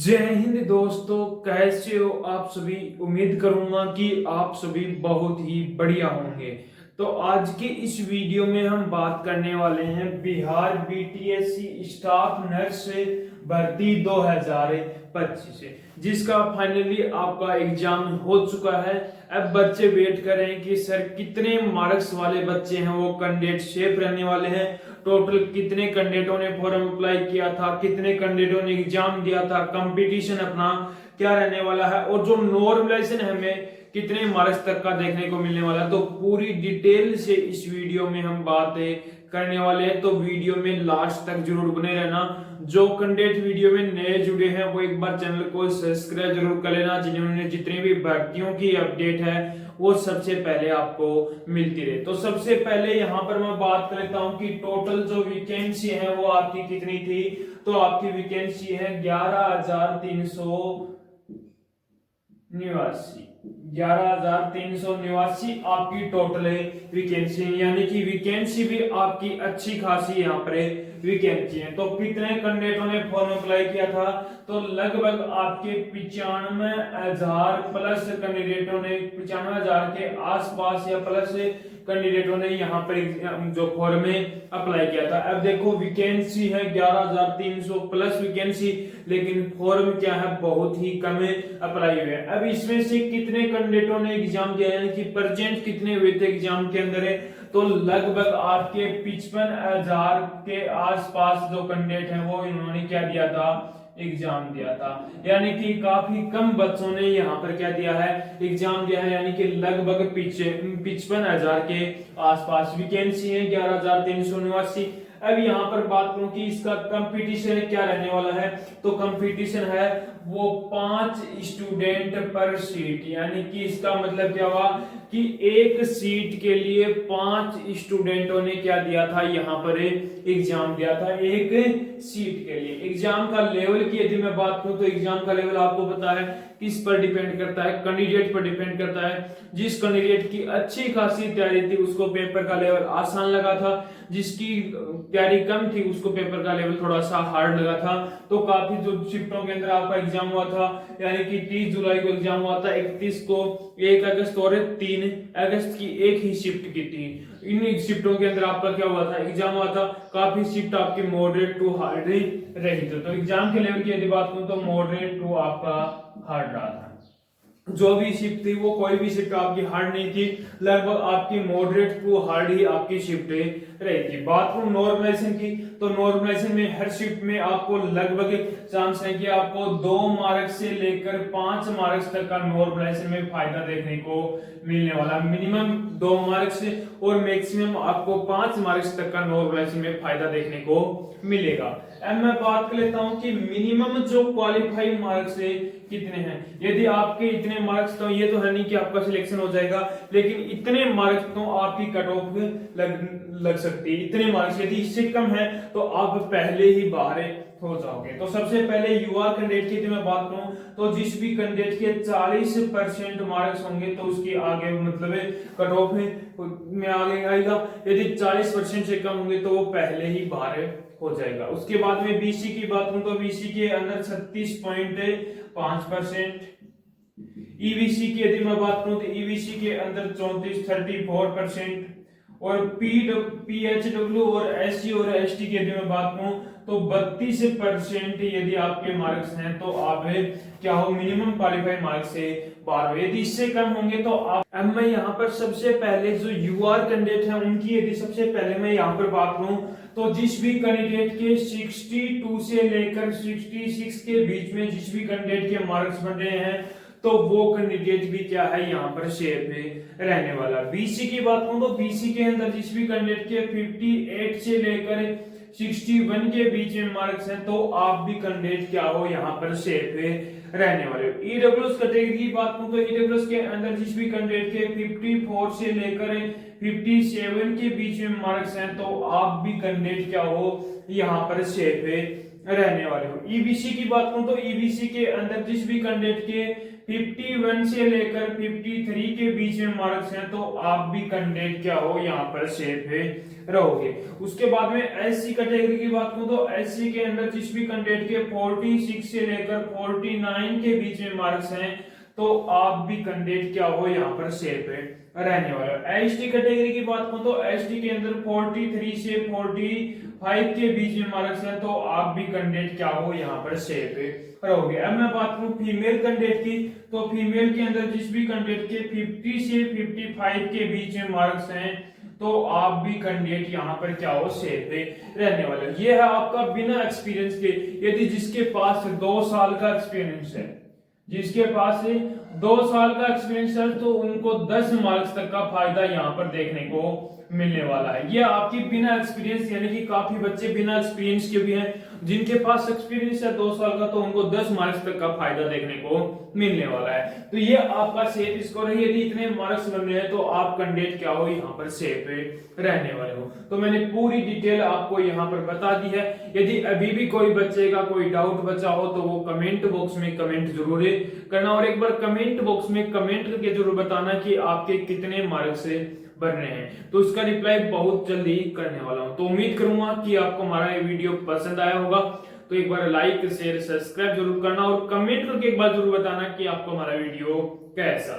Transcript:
जय हिंद दोस्तों, कैसे हो आप सभी। उम्मीद करूंगा कि आप सभी बहुत ही बढ़िया होंगे। तो आज के इस वीडियो में हम बात करने वाले हैं बिहार बीटीएससी स्टाफ नर्स भर्ती 2025 से, जिसका फाइनली आपका एग्जाम हो चुका है। अब बच्चे वेट कर रहे हैं कि सर कितने मार्क्स वाले बच्चे हैं वो कैंडिडेट शेप रहने वाले हैं। टोटल कितने कैंडिडेटों ने फॉर्म अप्लाई किया था, कितने कैंडिडेटों ने एग्जाम दिया था, कंपटीशन अपना क्या रहने वाला है और जो नॉर्मलाइजेशन हमें कितने मार्क्स तक का देखने को मिलने वाला है। तो पूरी डिटेल से इस वीडियो में हम बातें करने वाले हैं, तो वीडियो में लास्ट तक जरूर बने रहना। जो कैंडिडेट वीडियो में नए जुड़े हैं वो एक बार चैनल को सब्सक्राइब जरूर कर लेना, जिन्होंने जितनी भी भर्तियों की अपडेट है वो सबसे पहले आपको मिलती रहे। तो सबसे पहले यहाँ पर मैं बात कर लेता हूँ कि टोटल जो वैकेंसी है वो आपकी कितनी थी। तो आपकी वैकेंसी है 11,389 आपकी टोटल वैकेंसी, यानी कि वैकेंसी भी आपकी अच्छी खासी यहाँ पर वैकेंसी है। तो कितने कैंडिडेटों ने फॉर्म अप्लाई किया था, तो लगभग आपके 95,000 प्लस कैंडिडेटों ने, 95,000 के आसपास या प्लस कैंडिडेटों ने यहाँ पर जो फॉर्म में अप्लाई किया था। अब देखो वैकेंसी है 11,300 प्लस वैकेंसी, लेकिन फॉर्म क्या है बहुत ही कम अप्लाई हुए। अब इसमें से कितने कैंडिडेटों ने एग्जाम दिया, यानी कि प्रेजेंट कितने हुए थे एग्जाम के अंदर है, तो लगभग आपके 55,000 के आसपास जो कैंडिडेट है वो इन्होंने क्या दिया था, एग्जाम दिया था। यानी कि काफी कम बच्चों ने यहाँ पर क्या दिया है, एग्जाम दिया है। यानी कि लगभग 55,000 के आसपास वैकेंसी है 11,389। अब यहाँ पर बात करूं कि इसका कंपटीशन क्या रहने वाला है, तो कंपटीशन है वो 5 स्टूडेंट पर सीट। यानी कि इसका मतलब क्या हुआ कि एक सीट के लिए 5 स्टूडेंटों ने क्या दिया था, यहाँ पर एग्जाम दिया था एक सीट के लिए। एग्जाम का लेवल की यदि मैं बात करूं तो एग्जाम का लेवल आपको पता है किस पर डिपेंड करता है, कैंडिडेट पर डिपेंड करता है। जिस कैंडिडेट की अच्छी खासी तैयारी थी उसको पेपर का लेवल आसान लगा था, जिसकी तैयारी कम थी उसको पेपर का लेवल थोड़ा सा हार्ड लगा था। तो काफी जो शिफ्टों के अंदर आपका एग्जाम हुआ था, यानी कि 30 जुलाई को एग्जाम हुआ था, 31 को, 1 अगस्त और 3 अगस्त की एक ही शिफ्ट की थी। इन शिफ्टों के अंदर आपका क्या हुआ था, एग्जाम हुआ था। काफी शिफ्ट आपकी मॉडरेट टू हार्ड रही थी। तो एग्जाम के लेवल की यदि बात करूं तो मॉडरेट टू आपका हार्ड रहा था। जो भी शिफ्ट थी वो कोई भी शिफ्ट आपकी हार्ड नहीं थी, लगभग आपकी मॉडरेट टू हार्ड ही आपकी शिफ्ट रही थी। बात करूं नॉर्मलाइजेशन की, तो नॉर्मलाइजेशन में हर शिफ्ट में आपको लगभग चांस है कि आपको 2 मार्क्स से लेकर 5 मार्क्स तक का नॉर्मलाइजेशन में फायदा देखने को मिलने वाला। मिनिमम 2 मार्क्स और मैक्सिमम आपको 5 मार्क्स तक का नॉर्मलाइजेशन में फायदा देखने को मिलेगा। अब मैं बात कर लेता हूं कि मिनिमम जो क्वालिफाई मार्क्स है कितने हैं। यदि आपके इतने मार्क्स, तो ये तो है नहीं कि आपका सिलेक्शन हो जाएगा, लेकिन इतने मार्क्स तो आपकी कट ऑफ लग सकती है। इतने मार्क्स यदि इससे कम है तो आप पहले ही बाहर हो जाओगे। तो सबसे पहले युवा कैंडिडेट की मैं बात करूं तो जिस भी कैंडिडेट के 40% मार्क्स होंगे तो उसकी आगे मतलब कट ऑफ में आगे आएगा। यदि 40% से कम होंगे तो वो पहले ही बाहर हो जाएगा। उसके बाद में बीसी की बात करूं तो बीसी के अंदर 36.5%, ईबीसी की यदि मैं बात करूं तो ईबीसी के अंदर 34% और पीएचडब्ल्यू और एससी और एसटी की यदि मैं बात करूं तो 32% यदि आपके मार्क्स हैं तो आप क्या हो, मिनिमम क्वालिफाइड मार्क्स से बाहर हो। यदि इससे कम होंगे तो आप। अब मैं यहाँ पर सबसे पहले जो युवा कैंडिडेट हैं उनकी यदि सबसे पहले मैं यहाँ पर बात करूं तो जिस भी कैंडिडेट के 62 से लेकर 66 के बीच में जिस भी कैंडिडेट के मार्क्स बन रहे हैं तो वो कैंडिडेट भी क्या है यहाँ पर शेयर में रहने वाला। बीसी की बात करूं तो बीसी के अंदर जिस भी कैंडिडेट के 58 से लेकर 61 के बीच में मार्क्स हैं तो आप भी कैंडिडेट क्या हो यहाँ पर शेयर पे रहने वाले हो। ईडब्ल्यूएस कैटेगरी की बात करूं तो ईडब्ल्यूएस के अंदर जिस भी कैंडिडेट के 54 से लेकर 57 के बीच में मार्क्स हैं तो आप भी कैंडिडेट क्या हो यहाँ पर शेयर पे रहने वाले हो। ईबीसी की बात करूं तो ईबीसी के अंदर जिस भी कैंडिडेट के 51 से लेकर 53 के बीच में मार्क्स हैं तो आप भी कैंडिडेट क्या हो यहाँ पर सेफ रहोगे। उसके बाद में एससी कैटेगरी की बात करूं तो एससी के अंदर जिस भी कैंडिडेट के 46 से लेकर 49 के बीच में मार्क्स हैं तो आप भी कैंडिडेट क्या हो यहाँ पर सेफ रहने वाला। एसटी कैटेगरी की बात करूं तो एसटी के अंदर 43 से 45 के बीच में मार्क्स है तो आप भी कैंडिडेट क्या हो यहाँ पर सेफ रहोगे। अब मैं बात करूं फीमेल कैंडिडेट की तो फीमेल के अंदर जिस भी कैंडिडेट के 50 से 55 के बीच में मार्क्स हैं तो आप भी कैंडिडेट यहाँ पर क्या हो सेफ रहने वाले। ये है आपका बिना एक्सपीरियंस के। यदि जिसके पास 2 साल का एक्सपीरियंस है, जिसके पास 2 साल का एक्सपीरियंस है तो उनको 10 मार्क्स तक का फायदा यहाँ पर देखने को मिलने वाला है। ये आपकी बिना एक्सपीरियंस, यानी कि काफी बच्चे बिना एक्सपीरियंस के भी हैं, जिनके पास एक्सपीरियंस है 2 साल का तो उनको 10 मार्क्स तक का फायदा देखने को मिलने वाला है। तो ये आपका सेफ स्कोर है। यदि इतने मार्क्स बन रहे हैं तो आप कैंडिडेट क्या हो यहाँ पर सेफ रहने वाले हो। तो मैंने पूरी डिटेल आपको यहाँ पर बता दी है। यदि अभी भी कोई बच्चे का कोई डाउट बचा हो तो वो कमेंट बॉक्स में कमेंट जरूर करना, और एक बार कमेंट बॉक्स में कमेंट करके जरूर बताना कि आपके कितने मार्क्स बन रहे हैं। तो इसका रिप्लाई बहुत जल्दी करने वाला हूं। तो उम्मीद करूंगा कि आपको हमारा ये वीडियो पसंद आया होगा। तो एक बार लाइक शेयर सब्सक्राइब जरूर करना और कमेंट करके एक बार जरूर बताना कि आपको हमारा वीडियो कैसा